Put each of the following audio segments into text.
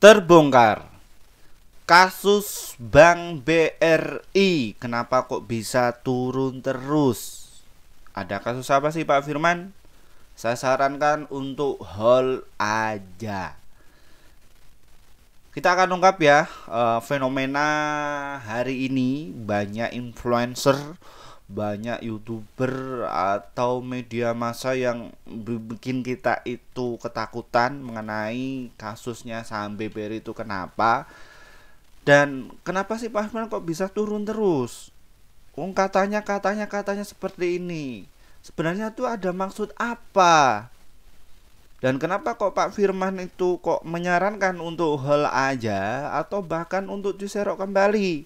Terbongkar kasus Bank BRI. Kenapa kok bisa turun terus? Ada kasus apa sih Pak Firman? Saya sarankan untuk hold aja. Kita akan ungkap ya fenomena hari ini. Banyak influencer, banyak youtuber atau media massa yang bikin kita itu ketakutan mengenai kasusnya saham BBRI itu kenapa. Dan kenapa sih Pak Firman kok bisa turun terus? Katanya seperti ini. Sebenarnya tuh ada maksud apa? Dan kenapa kok Pak Firman itu kok menyarankan untuk hold aja atau bahkan untuk diserok kembali?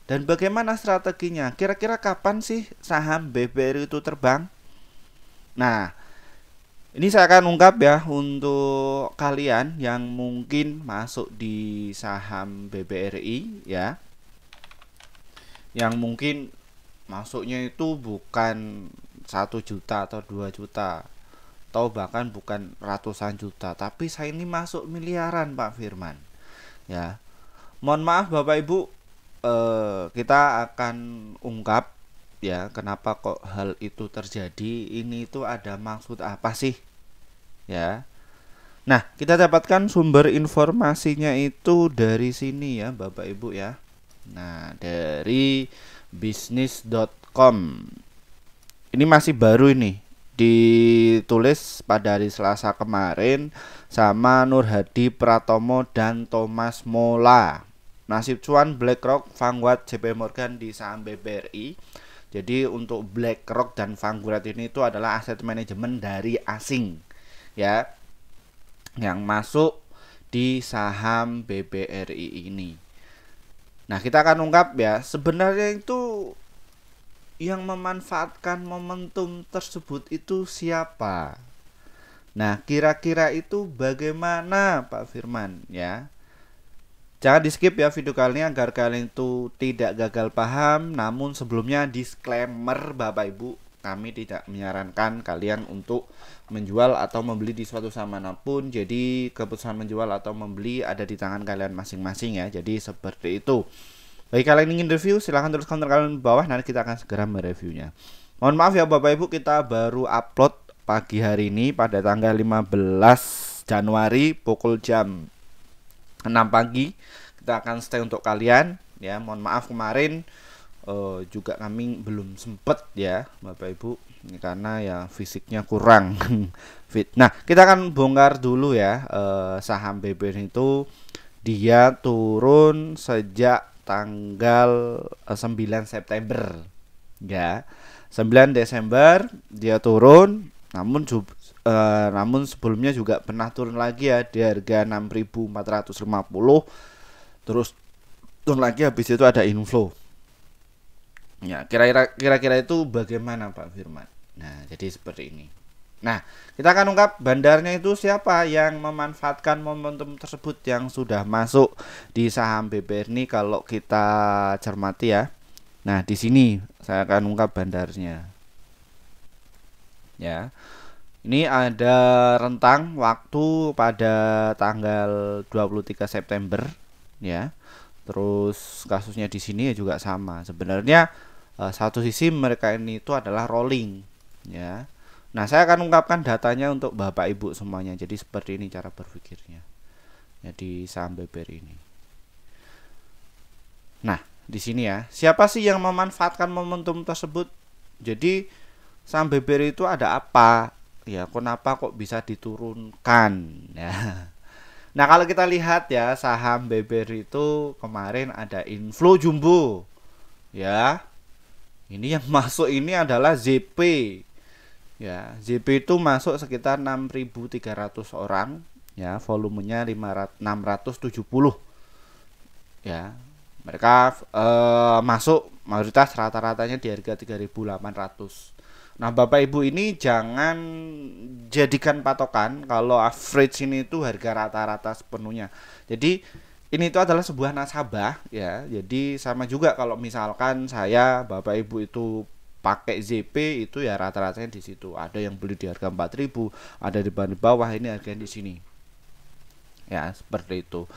Dan bagaimana strateginya? Kira-kira kapan sih saham BBRI itu terbang? Nah, ini saya akan ungkap ya untuk kalian yang mungkin masuk di saham BBRI ya. Yang mungkin masuknya itu bukan 1 juta atau 2 juta atau bahkan bukan ratusan juta, tapi saya ini masuk miliaran Pak Firman ya. Mohon maaf Bapak Ibu, kita akan ungkap ya kenapa kok hal itu terjadi. Ini itu ada maksud apa sih ya. Nah, kita dapatkan sumber informasinya itu dari sini ya Bapak Ibu ya. Nah, dari bisnis.com. Ini masih baru ini, ditulis pada hari Selasa kemarin sama Nur Hadi Pratomo dan Thomas Mola. Nasib cuan BlackRock, Vanguard, JP Morgan di saham BBRI. Jadi untuk BlackRock dan Vanguard ini itu adalah aset manajemen dari asing ya, yang masuk di saham BBRI ini. Nah, kita akan ungkap ya, sebenarnya itu yang memanfaatkan momentum tersebut itu siapa? Nah, kira-kira itu bagaimana Pak Firman ya? Jangan di skip ya video kali ini agar kalian itu tidak gagal paham. Namun sebelumnya disclaimer Bapak Ibu, kami tidak menyarankan kalian untuk menjual atau membeli di suatu saham manapun. Jadi keputusan menjual atau membeli ada di tangan kalian masing-masing ya. Jadi seperti itu. Bagi kalian ingin review, silahkan tulis komentar kalian di bawah, nanti kita akan segera mereviewnya. Mohon maaf ya Bapak Ibu, kita baru upload pagi hari ini pada tanggal 15 Januari pukul jam 6 pagi. Kita akan stay untuk kalian ya. Mohon maaf kemarin juga kami belum sempet ya Bapak Ibu, karena ya fisiknya kurang fit. Nah, kita akan bongkar dulu ya saham BBRI itu. Dia turun sejak tanggal 9 September ya. 9 Desember dia turun, namun sebelumnya juga pernah turun lagi ya di harga 6.450, terus turun lagi, habis itu ada inflow ya. Kira-kira itu bagaimana Pak Firman? Nah, jadi seperti ini. Nah, kita akan ungkap bandarnya itu siapa yang memanfaatkan momentum tersebut yang sudah masuk di saham BBRI kalau kita cermati ya. Nah, di sini saya akan ungkap bandarnya. Ya. Ini ada rentang waktu pada tanggal 23 September ya. Terus kasusnya di sini ya juga sama. Sebenarnya satu sisi mereka ini itu adalah rolling ya. Nah, saya akan ungkapkan datanya untuk Bapak Ibu semuanya. Jadi seperti ini cara berpikirnya ya di saham BBRI ini. Nah, di sini ya, siapa sih yang memanfaatkan momentum tersebut? Jadi saham BBRI itu ada apa? Ya, kenapa kok bisa diturunkan ya? Nah, kalau kita lihat ya, saham BBRI itu kemarin ada inflow jumbo ya. Ini yang masuk ini adalah ZP. Ya, ZP itu masuk sekitar 6.300 orang ya, volumenya 670 ya. Mereka masuk mayoritas rata-ratanya di harga 3.800. Nah, Bapak Ibu ini jangan jadikan patokan kalau average ini itu harga rata-rata sepenuhnya. Jadi ini itu adalah sebuah nasabah ya. Jadi sama juga kalau misalkan saya Bapak Ibu itu pakai ZP itu ya rata-ratanya di situ. Ada yang beli di harga 4.000, ada di bawah, ini harganya di sini. ya seperti itu.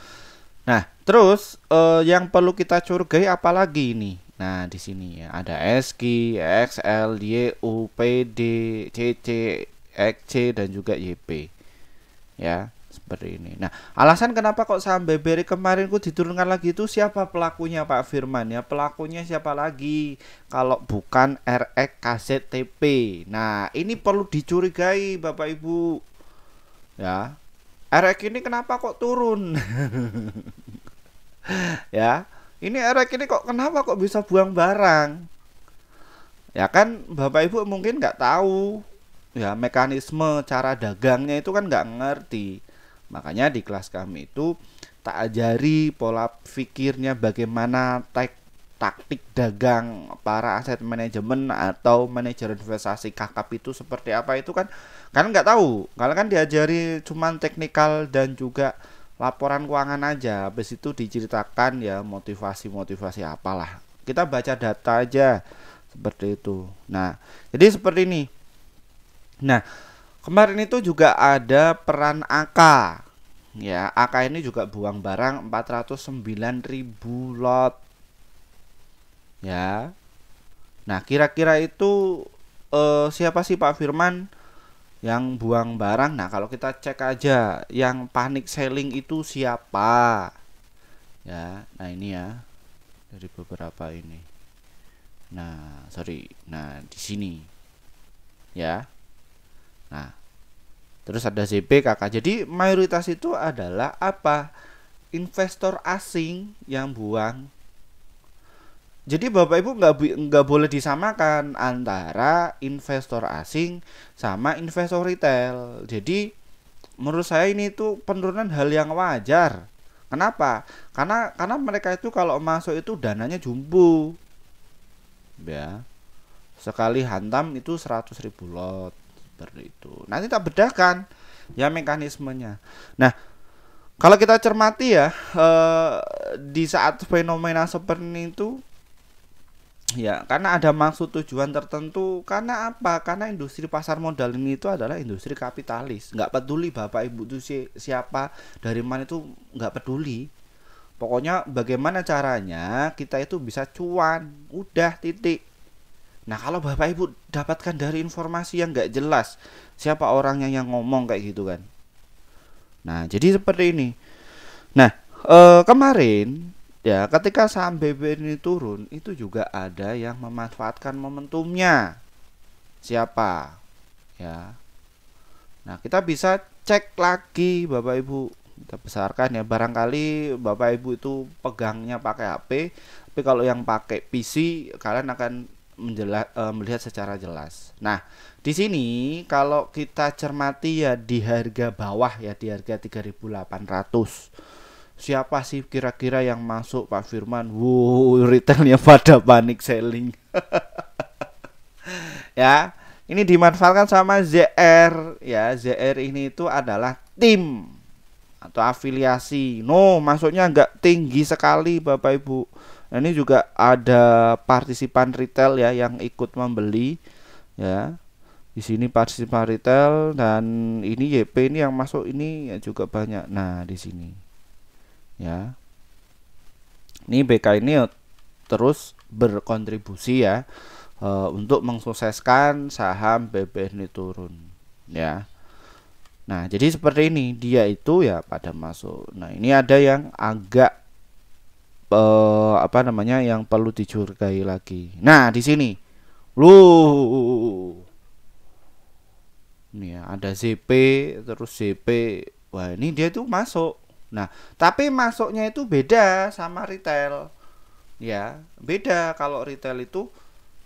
Nah, terus yang perlu kita curigai apalagi ini? Nah, di sini ya ada SQ, XL, YU, PD, CC, XC dan juga YP. Ya, seperti ini. Nah, alasan kenapa kok saham BBRI kemarin kok diturunkan lagi itu siapa pelakunya Pak Firman ya? Pelakunya siapa lagi? Kalau bukan RX KZTP. Nah, ini perlu dicurigai Bapak Ibu. Ya. RX ini kenapa kok turun? Ya, ini RX ini kok kenapa kok bisa buang barang? Ya kan Bapak Ibu mungkin nggak tahu ya mekanisme cara dagangnya itu kan nggak ngerti. Makanya di kelas kami itu tak ajari pola pikirnya bagaimana taktik dagang para aset manajemen atau manajer investasi kakap itu seperti apa itu kan nggak tahu. Kalau kan diajari cuman teknikal dan juga laporan keuangan aja. Habis itu diceritakan ya motivasi-motivasi apalah. Kita baca data aja seperti itu. Nah, jadi seperti ini. Nah, kemarin itu juga ada peran AK. Ya, AK ini juga buang barang 409.000 lot. Ya. Nah, kira-kira itu siapa sih Pak Firman yang buang barang? Nah, kalau kita cek aja yang panik selling itu siapa? Ya, nah ini ya. Dari beberapa ini. Nah, sorry. Nah, di sini. Ya. Nah, terus ada ZP KK. Jadi mayoritas itu adalah apa? Investor asing yang buang. Jadi Bapak Ibu nggak boleh disamakan antara investor asing sama investor retail. Jadi menurut saya ini tuh penurunan hal yang wajar. Kenapa? Karena mereka itu kalau masuk itu dananya jumbo. Ya. Sekali hantam itu 100.000 lot seperti itu. Nanti tak bedahkan ya mekanismenya. Nah, kalau kita cermati ya di saat fenomena seperti itu ya karena ada maksud tujuan tertentu. Karena apa? Karena industri pasar modal ini itu adalah industri kapitalis. Nggak peduli Bapak Ibu itu siapa dari mana itu nggak peduli. Pokoknya bagaimana caranya kita itu bisa cuan. Udah titik. Nah, kalau Bapak Ibu dapatkan dari informasi yang nggak jelas, siapa orangnya yang ngomong kayak gitu kan? Nah, jadi seperti ini. Nah, kemarin ya ketika saham BBRI ini turun, itu juga ada yang memanfaatkan momentumnya. Siapa? Ya. Nah, kita bisa cek lagi Bapak Ibu. Kita besarkan ya. Barangkali Bapak Ibu itu pegangnya pakai HP, tapi kalau yang pakai PC kalian akan melihat secara jelas. Nah, di sini kalau kita cermati ya di harga bawah ya di harga 3.800. Siapa sih kira-kira yang masuk Pak Firman? Wow, retailnya pada panik selling. Ya, ini dimanfaatkan sama ZR ya. ZR ini itu adalah tim atau afiliasi. No, masuknya nggak tinggi sekali Bapak Ibu. Nah, ini juga ada partisipan retail ya yang ikut membeli ya. Di sini partisipan retail dan ini YP ini yang masuk ini ya juga banyak. Nah, di sini. Ya. Ini BK ini terus berkontribusi ya untuk mensukseskan saham BBR ini turun ya. Nah, jadi seperti ini dia itu ya pada masuk. Nah, ini ada yang agak apa namanya yang perlu dicurigai lagi. Nah, di sini. Loh. Ini ya, ada ZP terus ZP. Wah, ini dia tuh masuk. Nah, tapi masuknya itu beda sama retail. Ya, beda kalau retail itu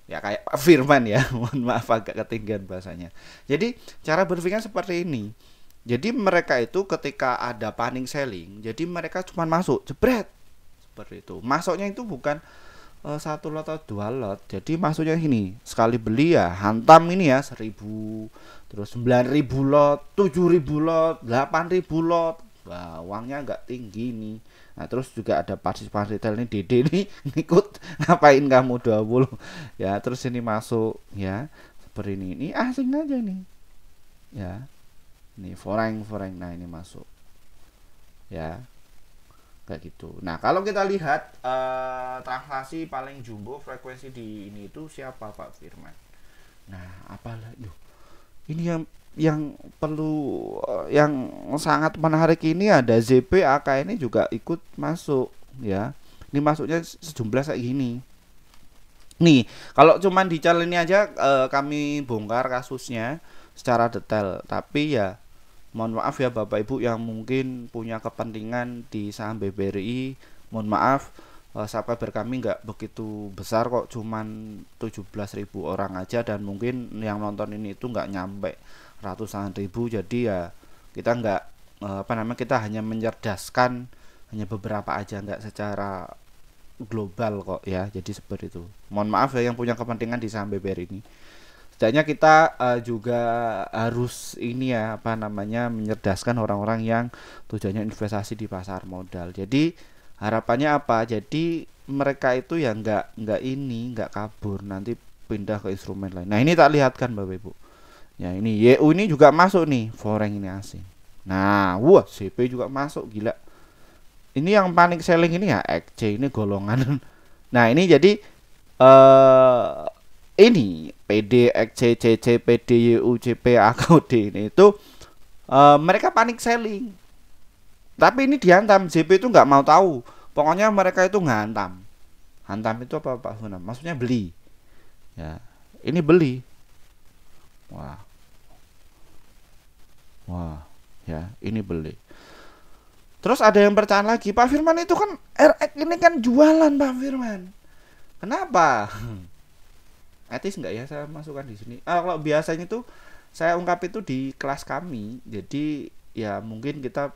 ya kayak Pak Firman ya. Mohon maaf agak ketinggian bahasanya. Jadi, cara berpikir seperti ini. Jadi mereka itu ketika ada panik selling, jadi mereka cuma masuk jebret seperti itu. Masuknya itu bukan satu lot atau dua lot. Jadi masuknya ini sekali beli ya hantam ini ya 1.000, terus 9.000 lot, 7.000 lot, 8.000 lot. Wah, uangnya agak tinggi nih. Nah, terus juga ada partisipan retail nih Dede nih ngikut ngapain kamu 20 ya, terus ini masuk ya seperti ini asing aja nih ya, ini foreng. Nah, ini masuk ya kayak gitu. Nah kalau kita lihat transaksi paling jumbo frekuensi di ini itu siapa Pak Firman? Nah apalah ini yang perlu yang sangat menarik ini ada ZP AK ini juga ikut masuk ya. Ini masuknya sejumlah kayak gini. Nih, kalau cuman di channel ini aja kami bongkar kasusnya secara detail. Tapi ya mohon maaf ya Bapak Ibu yang mungkin punya kepentingan di saham BBRI, mohon maaf subscriber kami nggak begitu besar kok, cuman 17.000 orang aja dan mungkin yang nonton ini itu nggak nyampe ratusan ribu. Jadi ya kita nggak kita hanya mencerdaskan hanya beberapa aja, nggak secara global kok ya. Jadi seperti itu. Mohon maaf ya yang punya kepentingan di saham BBR ini. Setidaknya kita juga harus ini ya menyerdaskan orang-orang yang tujuannya investasi di pasar modal. Jadi harapannya apa? Jadi mereka itu ya nggak kabur nanti pindah ke instrumen lain. Nah ini tak lihatkan Bapak Ibu. Ya ini YU ini juga masuk nih, foreign ini asing. Nah, wah CP juga masuk, gila. Ini yang panik selling ini ya XC ini golongan. Nah ini jadi ini PD XC CC PD YU CP AKD ini itu mereka panik selling. Tapi ini dihantam, JP itu nggak mau tahu. Pokoknya mereka itu ngantam. Hantam itu apa Pak Sunam? Maksudnya beli. Ya, ini beli. Wah. Wah, ya, ini beli. Terus ada yang percaya lagi, Pak Firman itu kan RX ini kan jualan Pak Firman. Kenapa? Etis nggak ya saya masukkan di sini? Kalau biasanya itu saya ungkap itu di kelas kami. Jadi ya mungkin kita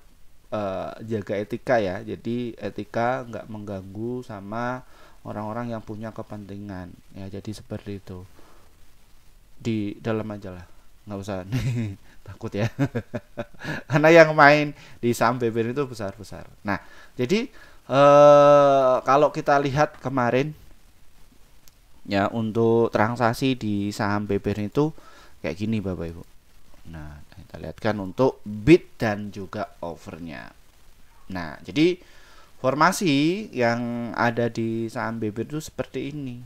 jaga etika ya. Jadi etika nggak mengganggu sama orang-orang yang punya kepentingan. Ya jadi seperti itu. Di dalam aja lah, nggak usah takut ya. Karena yang main di saham BBR itu besar-besar. Nah jadi kalau kita lihat kemarin ya untuk transaksi di saham BBR itu kayak gini Bapak Ibu. Nah kita lihatkan untuk bid dan juga overnya. Nah jadi formasi yang ada di saham BBR itu seperti ini.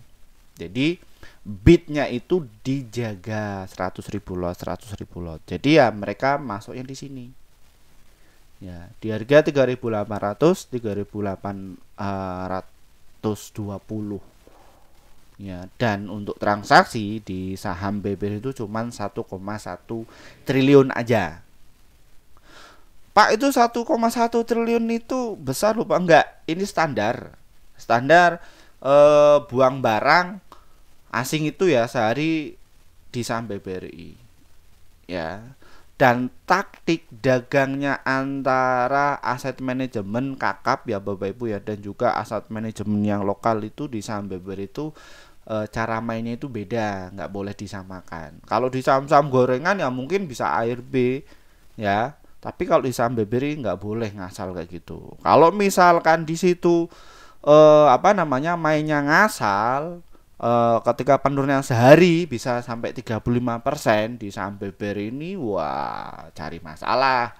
Jadi bidnya itu dijaga 100.000 lot, 100.000 lot. Jadi ya mereka masuknya di sini. Ya, di harga 3.800, 3.820. Ya, dan untuk transaksi di saham BBR itu cuma 1,1 triliun aja. Pak itu 1,1 triliun itu besar lupa enggak? Ini standar. Standar buang barang asing itu ya sehari di saham BBRI. Ya. Dan taktik dagangnya antara aset manajemen kakap ya Bapak Ibu ya dan juga aset manajemen yang lokal itu di saham BBRI itu cara mainnya itu beda, nggak boleh disamakan. Kalau di saham-saham gorengan ya mungkin bisa ARB ya, tapi kalau di saham BBRI nggak boleh ngasal kayak gitu. Kalau misalkan di situ mainnya ngasal, ketika penurunan sehari bisa sampai 35% di saham BBR ini, wah cari masalah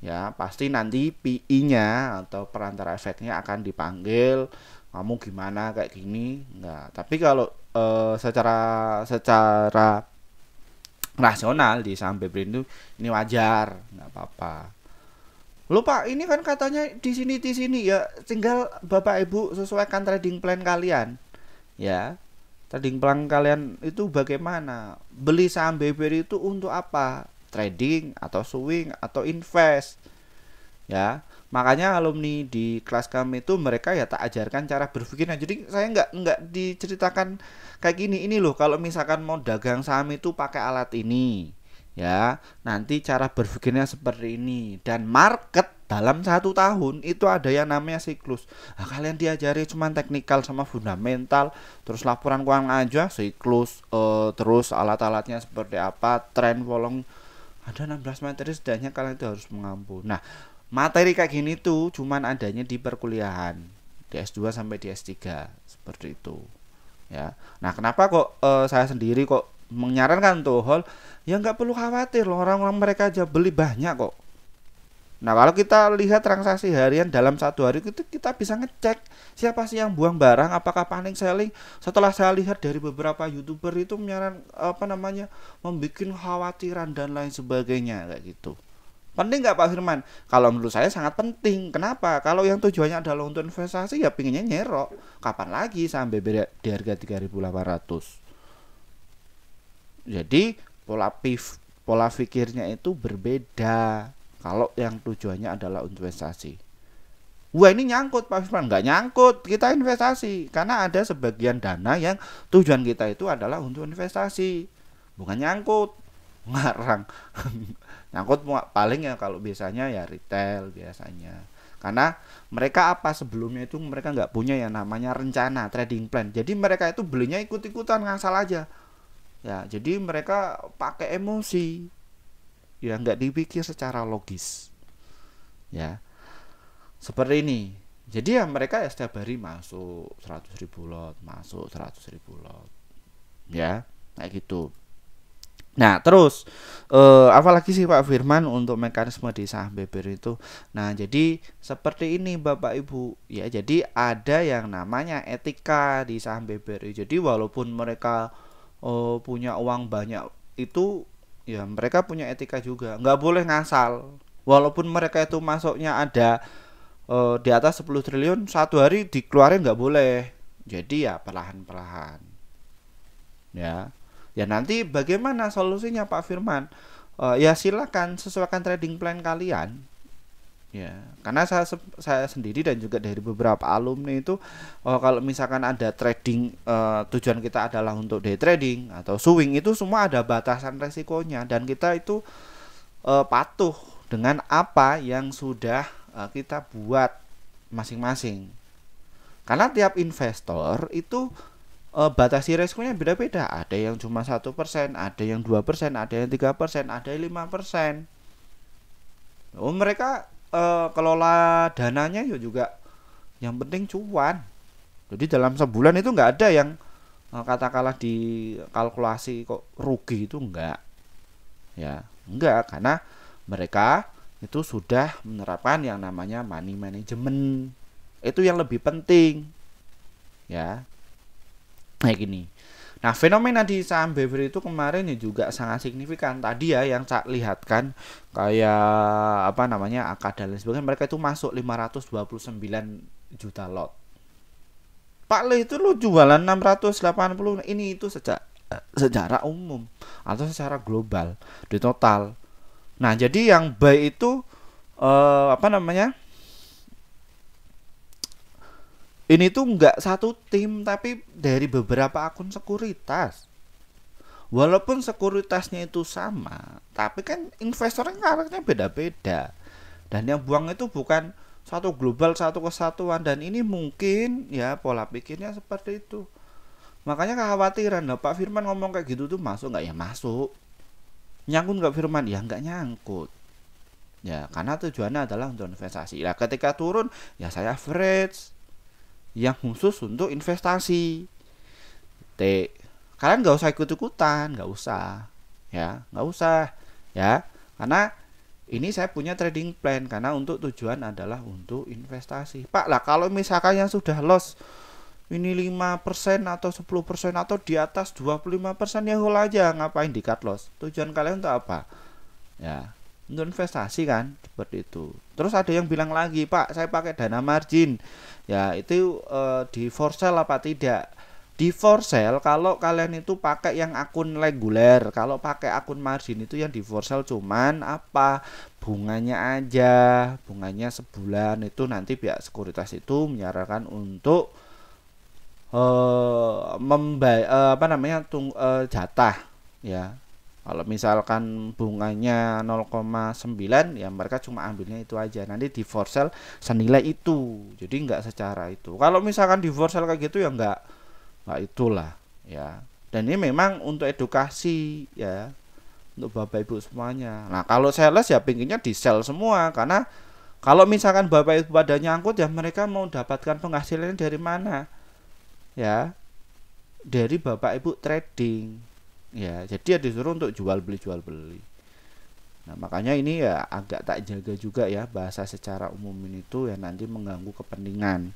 ya, pasti nanti PI-nya atau perantara efeknya akan dipanggil, kamu gimana kayak gini enggak. Tapi kalau secara rasional di saham BBR itu ini wajar, nggak apa-apa. Loh Pak, ini kan katanya di sini ya, tinggal Bapak Ibu sesuaikan trading plan kalian ya. Trading plan kalian itu bagaimana? Beli saham BBR itu untuk apa? Trading atau swing atau invest? Ya, makanya alumni di kelas kami itu mereka ya tak ajarkan cara berpikirnya. Jadi saya nggak diceritakan kayak gini. Ini loh, kalau misalkan mau dagang saham itu pakai alat ini, ya nanti cara berpikirnya seperti ini. Dan market dalam 1 tahun itu ada yang namanya siklus. Nah, kalian diajari cuma teknikal sama fundamental, terus laporan keuangan aja siklus, terus alat-alatnya seperti apa, tren volume, ada 16 materi setidaknya kalian itu harus mengampu. Nah materi kayak gini tuh cuman adanya di perkuliahan, di S2 sampai di S3 seperti itu ya. Nah kenapa kok saya sendiri kok menyarankan tuh hal ya nggak perlu khawatir loh, orang-orang mereka aja beli banyak kok Nah, kalau kita lihat transaksi harian dalam satu hari itu kita bisa ngecek siapa sih yang buang barang, apakah panic selling. Setelah saya lihat dari beberapa YouTuber itu membuat khawatiran dan lain sebagainya kayak gitu. Penting nggak Pak Firman? Kalau menurut saya sangat penting. Kenapa? Kalau yang tujuannya adalah untuk investasi ya pinginnya nyerok. Kapan lagi sampai di harga 3.800? Jadi pola pikirnya itu berbeda. Kalau yang tujuannya adalah investasi. Wah, ini nyangkut Pak Firman. Nggak nyangkut, kita investasi. Karena ada sebagian dana yang tujuan kita itu adalah untuk investasi. Bukan nyangkut, ngarang. Nyangkut paling ya kalau biasanya ya retail biasanya. Karena mereka sebelumnya itu mereka nggak punya yang namanya rencana trading plan. Jadi mereka itu belinya ikut-ikutan ngasal aja. Ya, jadi mereka pakai emosi. Ya nggak dipikir secara logis. Ya. Seperti ini. Jadi ya mereka ya setiap hari masuk 100.000 lot, masuk 100.000 lot. Ya, kayak gitu. Nah, terus apalagi sih Pak Firman untuk mekanisme di saham beber itu. Nah, jadi seperti ini Bapak Ibu. Ya, jadi ada yang namanya etika di saham beber. Jadi walaupun mereka punya uang banyak itu ya mereka punya etika juga. Nggak boleh ngasal. Walaupun mereka itu masuknya ada di atas 10 triliun satu hari dikeluarin nggak boleh. Jadi ya perlahan-perlahan. Ya. Ya nanti bagaimana solusinya Pak Firman? Ya silakan sesuaikan trading plan kalian. Ya, karena saya sendiri dan juga dari beberapa alumni itu kalau misalkan ada trading tujuan kita adalah untuk day trading atau swing itu semua ada batasan resikonya dan kita itu patuh dengan apa yang sudah kita buat masing-masing. Karena tiap investor itu batasi resikonya beda-beda. Ada yang cuma 1%, ada yang 2%, ada yang 3%, ada yang 5%. Mereka kelola dananya ya juga yang penting cuan. Jadi dalam sebulan itu nggak ada yang katakanlah di kalkulasi kok rugi itu enggak. Ya, enggak karena mereka itu sudah menerapkan yang namanya money management. Itu yang lebih penting. Ya. Kayak gini. Nah, fenomena di saham beber itu kemarin ya juga sangat signifikan. Tadi ya yang saya lihatkan kayak AKA dan lain sebagainya, mereka itu masuk 529 juta lot. Pak Le itu lu jualan 680. Ini itu secara umum atau secara global di total. Nah, jadi yang buy itu ini tuh nggak satu tim tapi dari beberapa akun sekuritas. Walaupun sekuritasnya itu sama, tapi kan investornya karakternya beda-beda. Dan yang buang itu bukan satu global, satu kesatuan. Dan ini mungkin ya pola pikirnya seperti itu. Makanya kekhawatiran lah Pak Firman ngomong kayak gitu tuh masuk nggak ya masuk. Nyangkut nggak Firman? Ya nggak nyangkut. Ya karena tujuannya adalah untuk investasi. Nah ketika turun ya saya average yang khusus untuk investasi. Kalian nggak usah ikut-ikutan, nggak usah, ya, karena ini saya punya trading plan karena untuk tujuan adalah untuk investasi. Pak lah kalau misalkan yang sudah loss ini 5% atau 10% atau di atas 25% ya hold aja, ngapain di cut loss? Tujuan kalian untuk apa? Ya, untuk investasi kan seperti itu. Terus ada yang bilang lagi Pak saya pakai dana margin ya itu di for sale apa tidak? Di for sale kalau kalian itu pakai yang akun reguler. Kalau pakai akun margin itu yang di for sale cuman bunganya aja, bunganya sebulan itu nanti pihak sekuritas itu menyarankan untuk jatah ya. Kalau misalkan bunganya 0,9 ya mereka cuma ambilnya itu aja. Nanti di for sale senilai itu. Jadi nggak secara itu. Kalau misalkan di for sale kayak gitu ya nggak itulah ya. Dan ini memang untuk edukasi ya. Untuk Bapak Ibu semuanya. Nah, kalau sales ya pinginnya di sell semua karena kalau misalkan Bapak Ibu pada nyangkut ya mereka mau dapatkan penghasilannya dari mana? Ya. Dari Bapak Ibu trading. Ya, jadi ya disuruh untuk jual beli. Nah, makanya ini ya agak tak jaga juga ya, bahasa secara umum ini tuh ya nanti mengganggu kepentingan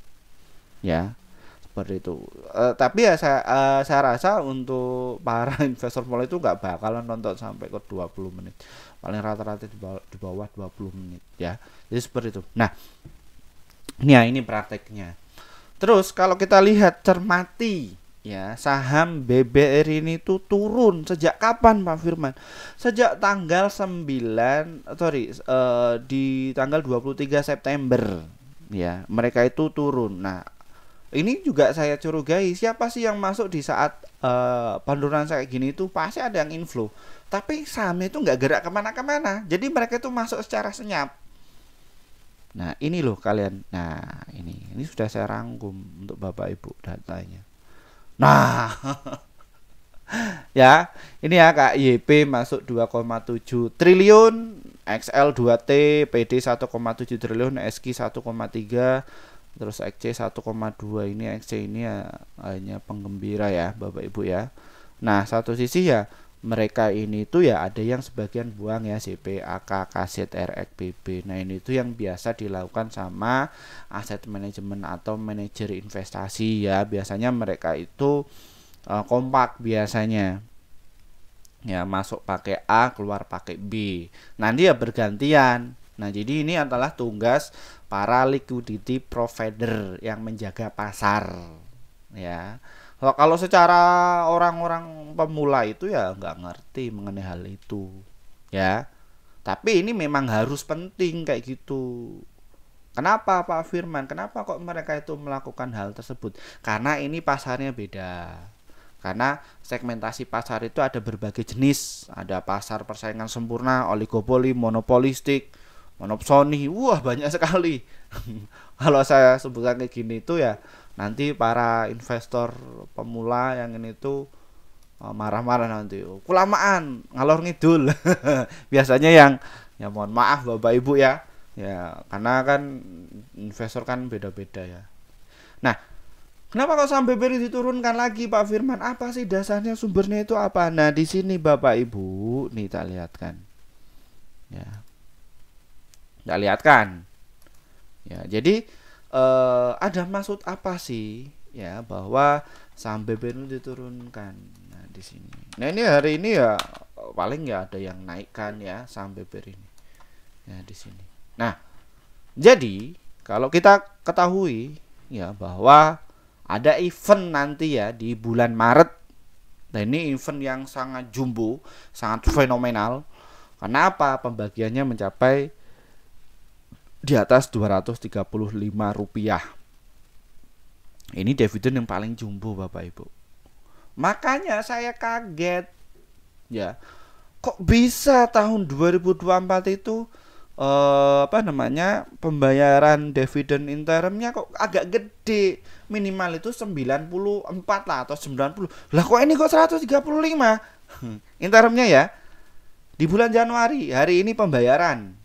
ya, seperti itu. Tapi ya saya rasa untuk para investor pemula itu nggak bakalan nonton sampai ke 20 menit, paling rata-rata di bawah 20 menit ya, jadi seperti itu. Nah ini prakteknya. Terus kalau kita lihat cermati ya, saham BBR ini tuh turun sejak kapan Pak Firman? Sejak tanggal 9, di tanggal 23 September ya, mereka itu turun. Nah, ini juga saya curigai, siapa sih yang masuk di saat penurunan kayak gini itu pasti ada yang inflow. Tapi sahamnya itu nggak gerak kemana-kemana. Jadi mereka itu masuk secara senyap. Nah ini loh kalian. Nah ini sudah saya rangkum untuk Bapak Ibu datanya. Nah ya ini ya Kak YP masuk 2,7 triliun, XL 2T, PD 1,7 triliun, SQ 1,3, terus XC 1,2. Ini XC ini ya hanya penggembira ya Bapak Ibu ya. Nah satu sisi ya mereka ini tuh ya ada yang sebagian buang ya CP, AK, KZ, RX, BB. Nah ini tuh yang biasa dilakukan sama aset manajemen atau manajer investasi ya. Biasanya mereka itu kompak biasanya ya, masuk pakai A keluar pakai B, nanti ya bergantian. Nah jadi ini adalah tugas para liquidity provider yang menjaga pasar ya. Kalau secara orang-orang pemula itu ya nggak ngerti mengenai hal itu ya, tapi ini memang harus penting kayak gitu. Kenapa Pak Firman? Kenapa kok mereka itu melakukan hal tersebut? Karena ini pasarnya beda. Karena segmentasi pasar itu ada berbagai jenis. Ada pasar persaingan sempurna, oligopoli, monopolistik, monopsoni. Wah, banyak sekali. Kalau saya sebutkan kayak gini itu ya nanti para investor pemula yang ini tuh marah-marah nanti. Kelamaan, ngalor ngidul. Biasanya yang ya mohon maaf Bapak Ibu ya. Ya, karena kan investor kan beda-beda ya. Nah, kenapa kok saham BBRI diturunkan lagi Pak Firman? Apa sih dasarnya, sumbernya itu apa? Nah, di sini Bapak Ibu, nih tak lihatkan. Ya. Tak lihatkan. Ya, jadi ada maksud apa sih ya bahwa saham BBRI diturunkan? Nah, di sini. Nah, ini hari ini ya paling ya ada yang naikkan ya saham BBRI ini. Ya, di sini. Nah, jadi kalau kita ketahui ya bahwa ada event nanti ya di bulan Maret. Nah ini event yang sangat jumbo, sangat fenomenal. Karena apa? Pembagiannya mencapai di atas Rp235. Ini dividen yang paling jumbo Bapak Ibu. Makanya saya kaget ya. Kok bisa tahun 2024 itu pembayaran dividen interimnya kok agak gede, minimal itu 94 lah atau 90 lah, kok ini kok 135 interimnya ya di bulan Januari. Hari ini pembayaran.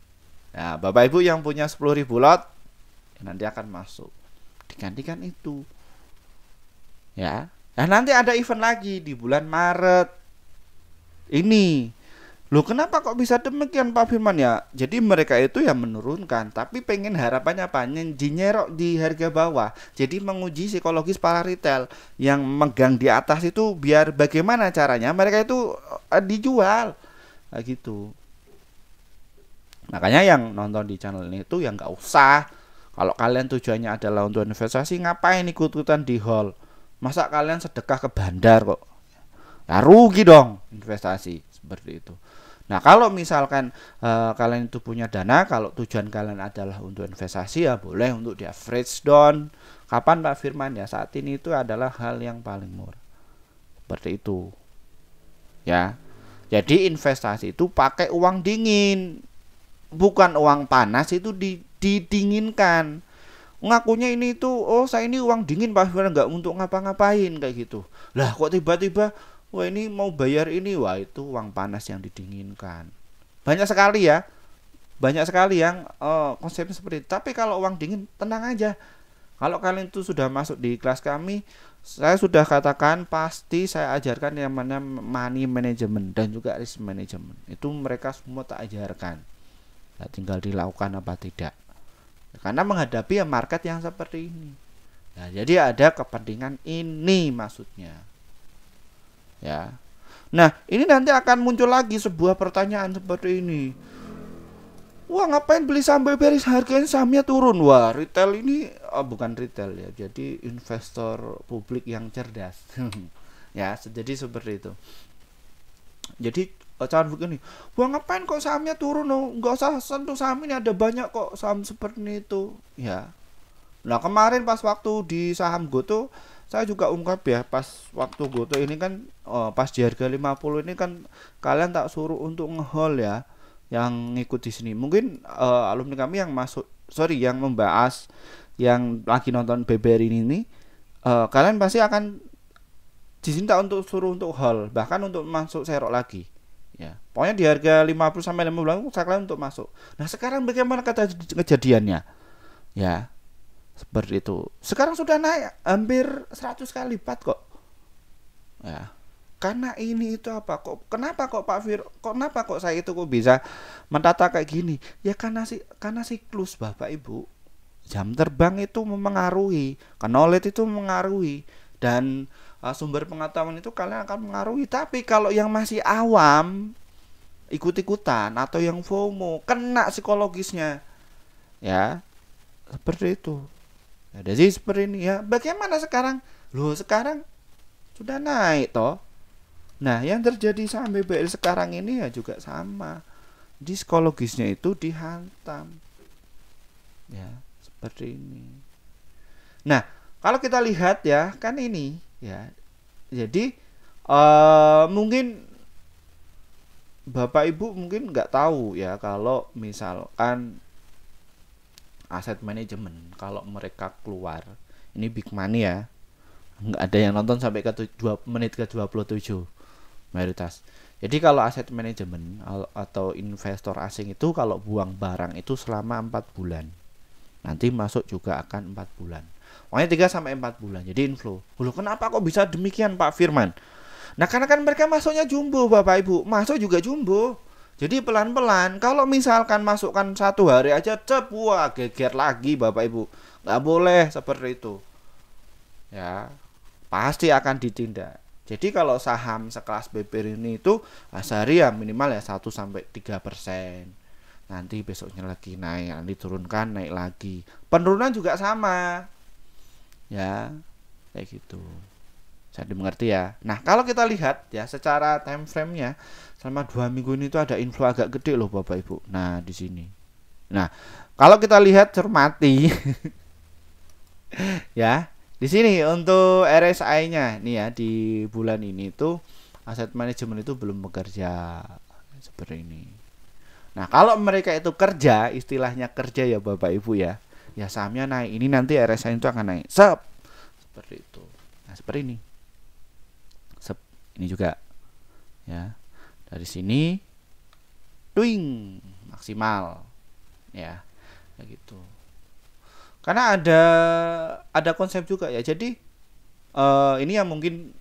Nah Bapak Ibu yang punya 10.000 lot nanti akan masuk digantikan itu ya. Nah nanti ada event lagi di bulan Maret ini. Loh kenapa kok bisa demikian Pak Firman ya? Jadi mereka itu ya menurunkan, tapi pengen harapannya apa? Nyerok di harga bawah. Jadi menguji psikologis para retail yang megang di atas itu, biar bagaimana caranya mereka itu dijual gitu. Makanya yang nonton di channel ini itu yang nggak usah. Kalau kalian tujuannya adalah untuk investasi, ngapain ikut-ikutan di hall? Masa kalian sedekah ke bandar kok? Ya rugi dong investasi seperti itu. Nah kalau misalkan kalian itu punya dana, kalau tujuan kalian adalah untuk investasi ya boleh untuk di average down. Kapan Pak Firman? Ya saat ini itu adalah hal yang paling murah. Seperti itu ya. Jadi investasi itu pakai uang dingin, bukan uang panas itu didinginkan. Ngakunya ini itu, oh saya ini uang dingin Pak Firman, nggak untuk ngapa-ngapain kayak gitu. Lah kok tiba-tiba wah ini mau bayar ini, wah itu uang panas yang didinginkan. Banyak sekali yang konsepnya seperti itu. Tapi kalau uang dingin tenang aja. Kalau kalian itu sudah masuk di kelas kami, saya sudah katakan pasti saya ajarkan yang mana money management dan juga risk management. Itu mereka semua tak ajarkan. Nah, tinggal dilakukan apa tidak. Karena menghadapi ya market yang seperti ini. Nah, jadi ada kepentingan ini maksudnya. Ya. Nah, ini nanti akan muncul lagi sebuah pertanyaan seperti ini. Wah, ngapain beli sampai beris harganya sahamnya turun? Wah, retail ini bukan retail ya. Jadi investor publik yang cerdas. Ya, jadi seperti itu. Jadi cara begini, wah ngapain kok sahamnya turun? Oh, nggak usah sentuh saham ini, ada banyak kok saham seperti itu. Ya. Nah, kemarin pas waktu di saham Goto saya juga ungkap ya, pas waktu Goto ini kan pas di harga 50 ini kan kalian tak suruh untuk ngehold ya, yang ngikut di sini. Mungkin alumni kami yang yang membahas, yang lagi nonton BBR ini kalian pasti akan diminta untuk suruh untuk hold, bahkan untuk masuk serok lagi. Ya, pokoknya di harga 50 sampai 50 saya kalian untuk masuk. Nah, sekarang bagaimana kejadiannya? Ya, seperti itu. Sekarang sudah naik hampir 100 kali lipat kok. Ya. Karena ini itu apa kok? Kenapa kok Pak Fir? Kenapa kok saya itu kok bisa mentata kayak gini? Ya karena siklus Bapak Ibu. Jam terbang itu mempengaruhi, knowledge itu mempengaruhi, dan sumber pengetahuan itu kalian akan mengaruhi. Tapi kalau yang masih awam, ikut-ikutan atau yang FOMO, kena psikologisnya. Ya, seperti itu. Nah, jadi seperti ini ya. Bagaimana sekarang? Loh, sekarang sudah naik toh. Nah, yang terjadi saham BBL sekarang ini ya juga sama. Di psikologisnya itu dihantam. Ya, seperti ini. Nah, kalau kita lihat ya, kan ini ya. Jadi mungkin Bapak Ibu mungkin nggak tahu ya, kalau misalkan aset manajemen kalau mereka keluar ini big money ya, nggak ada yang nonton sampai ke 2 menit ke 27 mayoritas. Jadi kalau aset manajemen atau investor asing itu kalau buang barang itu selama 4 bulan, nanti masuk juga akan 4 bulan, pokoknya 3 sampai 4 bulan jadi inflow. Loh, kenapa kok bisa demikian Pak Firman? Nah, karena kan mereka masuknya jumbo Bapak Ibu, masuk juga jumbo. Jadi pelan-pelan. Kalau misalkan masukkan 1 hari aja cep, wah geger lagi Bapak Ibu. Nggak boleh seperti itu. Ya, pasti akan ditindak. Jadi kalau saham sekelas BPR ini itu sehari ya minimal ya 1 sampai 3%. Nanti besoknya lagi naik, nanti turunkan naik lagi. Penurunan juga sama. Ya, kayak gitu. Saya dimengerti ya. Nah, kalau kita lihat ya secara time frame-nya selama 2 minggu ini tuh ada inflow agak gede loh Bapak Ibu. Nah, di sini. Nah, kalau kita lihat cermati ya, di sini untuk RSI-nya nih ya, di bulan ini tuh aset manajemen itu belum bekerja seperti ini. Nah, kalau mereka itu kerja, istilahnya kerja ya Bapak Ibu ya. Ya sahamnya naik. Ini nanti RSI itu akan naik. Seperti itu. Nah, seperti ini. Ini juga ya, dari sini twing maksimal ya, kayak gitu. Karena ada konsep juga ya. Jadi ini yang mungkin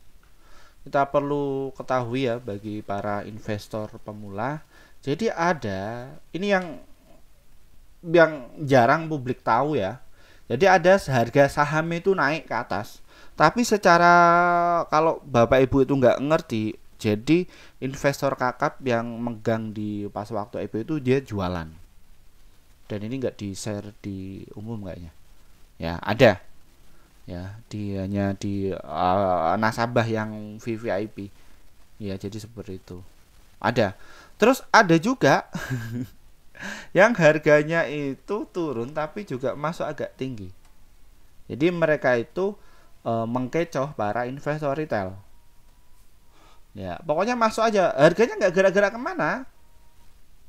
kita perlu ketahui ya bagi para investor pemula. Jadi ada ini yang jarang publik tahu ya. Jadi ada harga saham itu naik ke atas, tapi secara kalau Bapak Ibu itu nggak ngerti, jadi investor kakap yang megang di pas waktu IPO itu dia jualan. Dan ini nggak di share di umum kayaknya. Ya, ada. Ya, hanya di nasabah yang VVIP. Ya, jadi seperti itu. Ada. Terus ada juga yang harganya itu turun tapi juga masuk agak tinggi. Jadi mereka itu mengkecoh para investor retail. Ya, pokoknya masuk aja. Harganya nggak gerak-gerak kemana.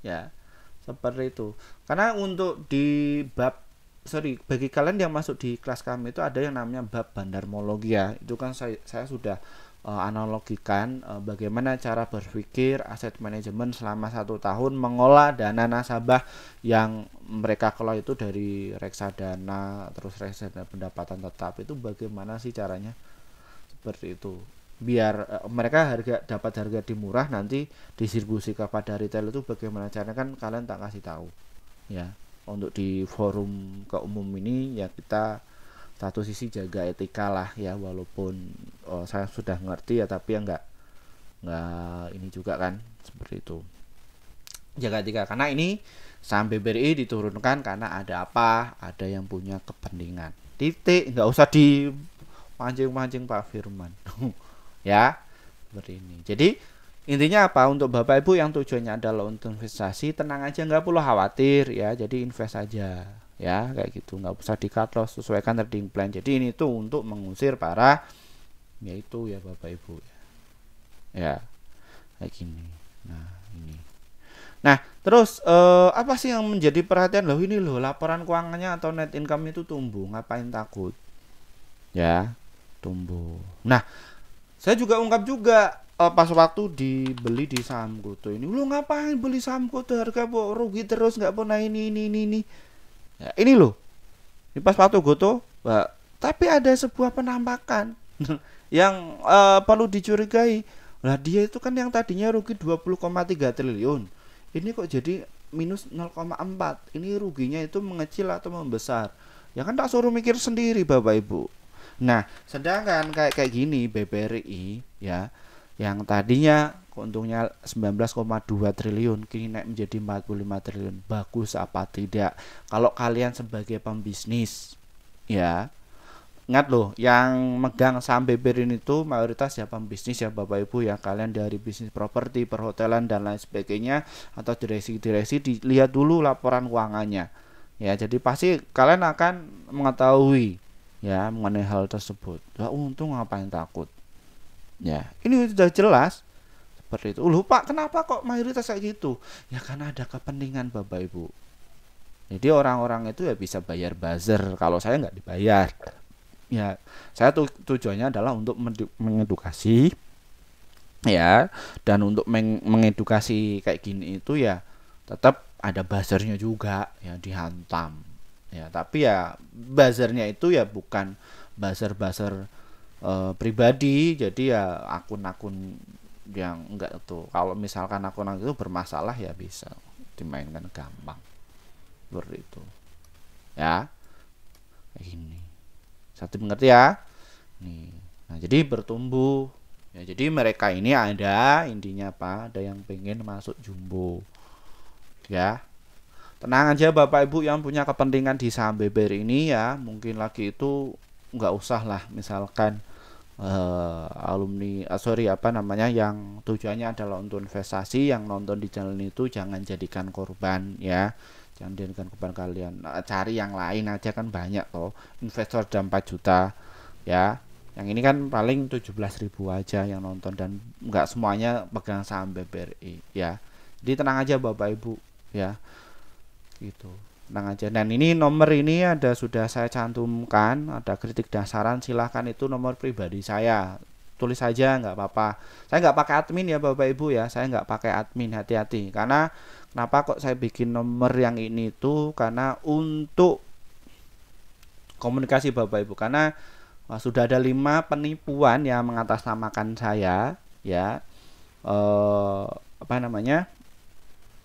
Ya, seperti itu. Karena untuk di bagi kalian yang masuk di kelas kami itu ada yang namanya bab bandarmologi ya. Itu kan saya sudah analogikan bagaimana cara berpikir aset manajemen selama 1 tahun mengolah dana nasabah yang mereka kelola itu dari reksadana, terus reksadana pendapatan tetap, itu bagaimana sih caranya seperti itu, biar mereka dapat harga di murah, nanti distribusi kepada retail itu bagaimana caranya, kan kalian tak kasih tahu ya. Untuk di forum ke umum ini ya, kita satu sisi jaga etika lah ya, walaupun saya sudah ngerti ya, tapi ya nggak ini juga kan, seperti itu, jaga etika. Karena ini saham BBRI diturunkan karena ada apa, ada yang punya kepentingan, titik, nggak usah dipancing-pancing Pak Firman. Ya seperti ini. Jadi intinya apa, untuk Bapak Ibu yang tujuannya adalah untuk investasi, tenang aja, nggak perlu khawatir ya, jadi invest aja ya, kayak gitu, nggak usah di cut loss, sesuaikan trading plan. Jadi ini tuh untuk mengusir para yaitu ya Bapak Ibu ya, kayak gini. Nah ini, nah terus apa sih yang menjadi perhatian, loh ini loh laporan keuangannya atau net income itu tumbuh, ngapain takut ya, tumbuh. Nah saya juga ungkap juga pas waktu dibeli di saham Goto ini, lu ngapain beli saham Goto, harga rugi terus, nggak pernah ini ya, ini loh, ini pas waktu Goto, tapi ada sebuah penampakan yang perlu dicurigai. Lah dia itu kan yang tadinya rugi 20,3 triliun, ini kok jadi minus 0,4, ini ruginya itu mengecil atau membesar, ya kan tak suruh mikir sendiri Bapak Ibu. Nah sedangkan kayak gini BBRI ya, yang tadinya untungnya 19,2 triliun kini naik menjadi 45 triliun. Bagus apa tidak? Kalau kalian sebagai pembisnis ya, ingat loh, yang megang saham BBRI itu mayoritas ya pembisnis ya Bapak Ibu ya. Kalian dari bisnis properti, perhotelan dan lain sebagainya, atau direksi-direksi, dilihat dulu laporan keuangannya ya. Jadi pasti kalian akan mengetahui ya mengenai hal tersebut. Wah, untung, ngapain takut ya, ini sudah jelas seperti itu. Lupa kenapa kok mayoritas kayak gitu ya, karena ada kepentingan Bapak Ibu. Jadi orang-orang itu ya bisa bayar buzzer, kalau saya nggak dibayar ya. Saya tujuannya adalah untuk mengedukasi ya, dan untuk mengedukasi kayak gini itu ya tetap ada buzzernya juga ya, dihantam ya. Tapi ya buzzernya itu ya bukan buzzer pribadi, jadi ya akun-akun yang enggak itu. Kalau misalkan akun itu bermasalah ya bisa dimainkan gampang, seperti itu ya, kayak gini. Satu mengerti ya nih. Nah jadi bertumbuh ya, jadi mereka ini ada intinya apa, ada yang pengen masuk jumbo ya. Tenang aja Bapak Ibu yang punya kepentingan di saham BBRI ini ya, mungkin lagi itu nggak usah lah, misalkan alumni yang tujuannya adalah untuk investasi, yang nonton di channel itu jangan jadikan korban ya, jangan jadikan korban kalian. Cari yang lain aja, kan banyak toh investor ada 4 juta ya, yang ini kan paling 17.000 aja yang nonton, dan nggak semuanya pegang saham BBRI ya. Jadi tenang aja Bapak Ibu ya, gitu, tenang aja. Dan ini nomor ini sudah saya cantumkan, ada kritik dasaran, silahkan, itu nomor pribadi saya, tulis saja nggak apa-apa. Saya nggak pakai admin ya Bapak Ibu ya, saya nggak pakai admin, hati-hati. Karena kenapa kok saya bikin nomor yang ini tuh, karena untuk komunikasi Bapak Ibu, karena sudah ada 5 penipuan yang mengatasnamakan saya ya,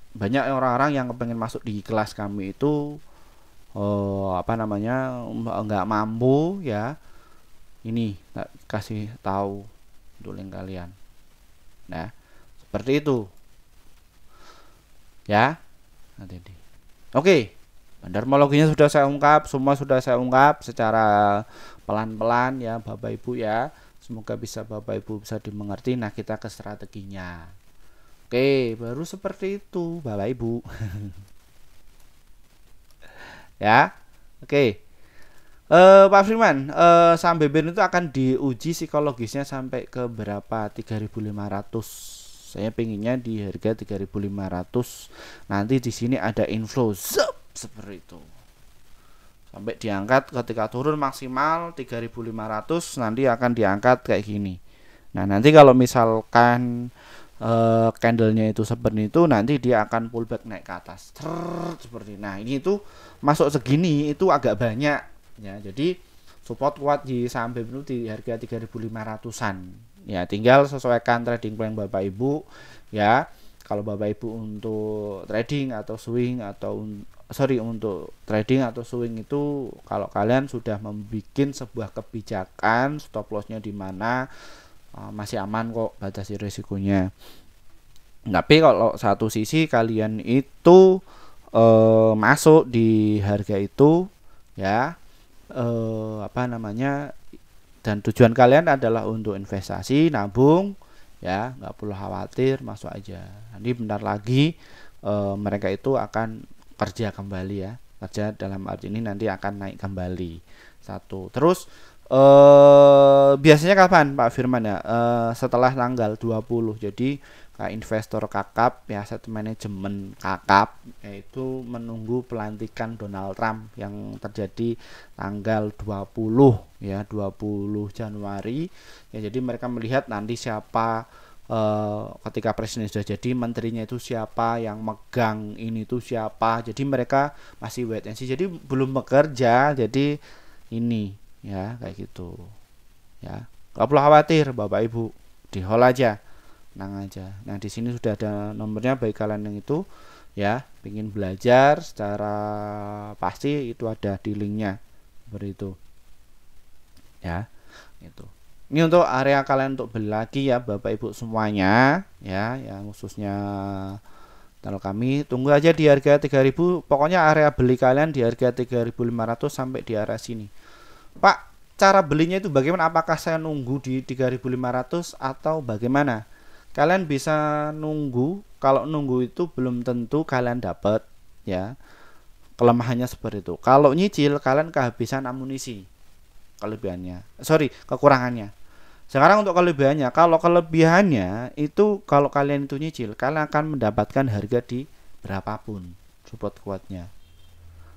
banyak orang-orang yang pengen masuk di kelas kami itu nggak mampu ya. Ini kasih tahu untuk link kalian. Nah seperti itu ya. Nanti oke, bandarmologinya sudah saya ungkap, semua sudah saya ungkap secara pelan-pelan ya Bapak Ibu ya. Semoga bisa Bapak Ibu bisa dimengerti. Nah kita ke strateginya. Oke, baru seperti itu Bapak Ibu. Ya, oke. Pak Firman, saham BBRI itu akan diuji psikologisnya sampai ke berapa? 3.500. Saya pengennya di harga 3.500. Nanti di sini ada inflow, seperti itu. Sampai diangkat, ketika turun maksimal 3.500, nanti akan diangkat kayak gini. Nah, nanti kalau misalkan candlenya itu seperti itu, nanti dia akan pullback naik ke atas. Seperti. Nah, ini itu masuk segini itu agak banyak ya. Jadi support kuat di saham BEM itu di harga 3.500-an. Ya, tinggal sesuaikan trading plan Bapak Ibu ya. Kalau Bapak Ibu untuk trading atau swing atau untuk trading atau swing itu, kalau kalian sudah membuat sebuah kebijakan stop lossnya di mana, masih aman kok, batasi risikonya. Tapi kalau satu sisi kalian itu masuk di harga itu ya, apa namanya, dan tujuan kalian adalah untuk investasi, nabung ya, nggak perlu khawatir, masuk aja. Nanti bentar lagi mereka itu akan kerja kembali ya, kerja dalam arti ini nanti akan naik kembali. Satu. Terus biasanya kapan Pak Firman ya? Setelah tanggal 20. Jadi investor kakap ya, aset manajemen kakap, yaitu menunggu pelantikan Donald Trump yang terjadi tanggal 20 ya, 20 Januari ya. Jadi mereka melihat nanti siapa, ketika presiden sudah jadi, menterinya itu siapa, yang megang ini tuh siapa. Jadi mereka masih wait and see, jadi belum bekerja. Jadi ini ya, kayak gitu ya, nggak perlu khawatir Bapak Ibu, di hold aja, tenang aja. Nah, di sini sudah ada nomornya bagi kalian yang itu ya, ingin belajar secara pasti, itu ada di linknya seperti itu ya. Itu ini untuk area kalian untuk beli lagi ya Bapak Ibu semuanya ya, yang khususnya channel kami. Tunggu aja di harga 3000, pokoknya area beli kalian di harga 3500 sampai di area sini. Pak, cara belinya itu bagaimana? Apakah saya nunggu di 3500 atau bagaimana? Kalian bisa nunggu. Kalau nunggu itu belum tentu kalian dapat ya. Kelemahannya seperti itu. Kalau nyicil kalian kehabisan amunisi. Kekurangannya. Sekarang untuk kelebihannya, kalau kelebihannya itu, kalau kalian itu nyicil, kalian akan mendapatkan harga di berapapun support kuatnya.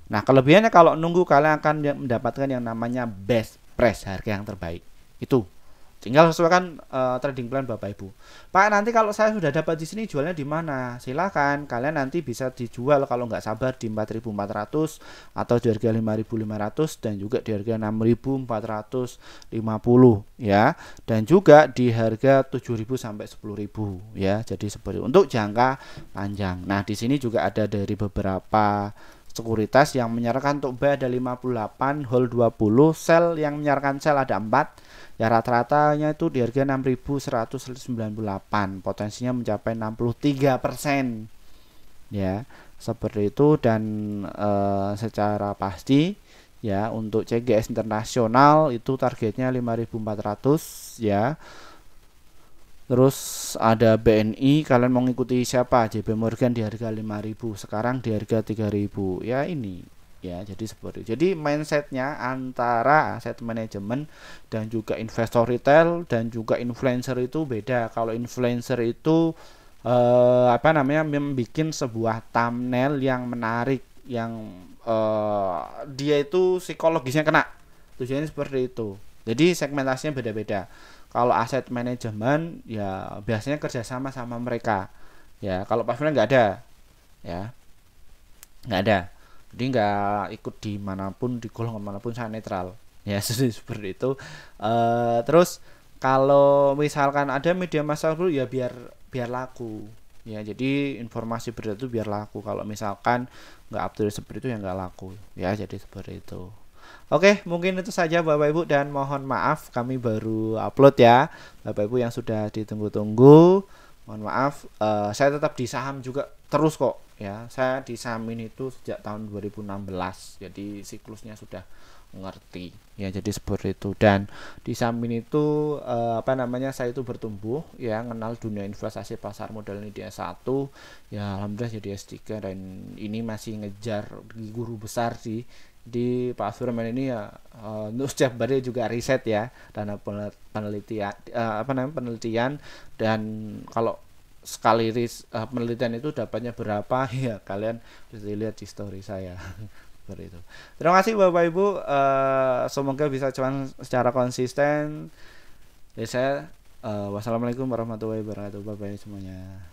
Nah, kelebihannya kalau nunggu, kalian akan mendapatkan yang namanya best price, harga yang terbaik. Itu tinggal sesuaikan trading plan Bapak Ibu. Pak, nanti kalau saya sudah dapat di sini, jualnya di mana? Silakan, kalian nanti bisa dijual kalau nggak sabar di 4.400 atau di harga 5.500 dan juga di harga 6.450 ya, dan juga di harga 7.000 sampai 10.000 ya. Jadi seperti untuk jangka panjang. Nah, di sini juga ada dari beberapa sekuritas yang menyarankan untuk buy ada 58, hold 20, sell yang menyarankan sell ada 4. Ya, rata-ratanya itu di harga 6.198, potensinya mencapai 63% ya, seperti itu. Dan secara pasti ya, untuk CGS internasional itu targetnya 5.400 ya. Terus ada BNI, kalian mau ngikuti siapa? JP Morgan di harga 5.000, sekarang di harga 3.000 ya. Ini ya, jadi seperti itu. Jadi mindsetnya antara aset manajemen dan juga investor retail dan juga influencer itu beda. Kalau influencer itu membuat sebuah thumbnail yang menarik, yang dia itu psikologisnya kena, tujuannya seperti itu. Jadi segmentasinya beda-beda. Kalau aset manajemen ya biasanya kerjasama sama mereka ya. Kalau Pak Firman nggak ada ya, nggak ada. Jadi nggak ikut dimanapun, di golongan manapun, saya netral ya. Seperti itu. Terus kalau misalkan ada media massa dulu ya, biar laku ya. Jadi informasi berita itu biar laku. Kalau misalkan nggak up to date seperti itu ya nggak laku ya. Jadi seperti itu. Oke, mungkin itu saja Bapak Ibu, dan mohon maaf kami baru upload ya Bapak Ibu yang sudah ditunggu-tunggu. Mohon maaf, saya tetap di saham juga terus kok ya. Saya di saham ini itu sejak tahun 2016. Jadi siklusnya sudah mengerti ya. Jadi seperti itu. Dan di saham ini itu saya itu bertumbuh ya, kenal dunia investasi pasar modal ini di S1 ya, alhamdulillah jadi S3, dan ini masih ngejar di guru besar di Pak Firman ini ya. Untuk setiap hari juga riset ya, dana penelitian, dan kalau sekali penelitian itu dapatnya berapa ya, kalian bisa lihat di story saya. Seperti itu. Terima kasih Bapak Ibu, semoga bisa cuan secara konsisten ya. Saya Wassalamualaikum warahmatullahi wabarakatuh. Bye bye semuanya.